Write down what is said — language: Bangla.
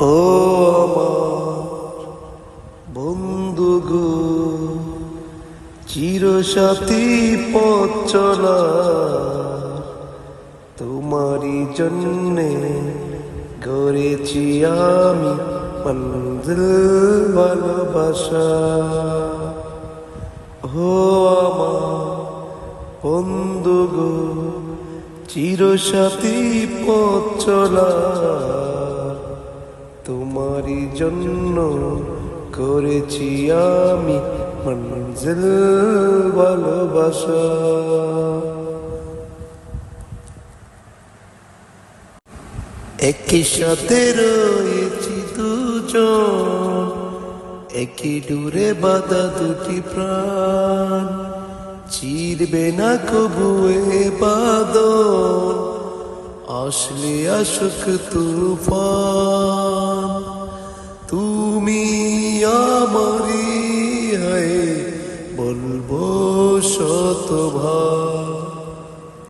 ও আমার বন্ধু গো, চিরসাথী পথ চলা তোমারই জন্যে গড়েছি আমি মঞ্জিল ভালোবাসা। ও আমার বন্ধু গো, চিরসাথী পথ চলা তোমারই জন্য করেছি আমি মঞ্জিল ভালোবাসা। একই সাথে রয়েছি দুজন, একই ডোরে বাঁধা দুটি প্রাণ, চিরবে না কবু এ বাঁধন, আসলে আসুক তুফান। তুমি আমারই, হয় বলবো শতবার।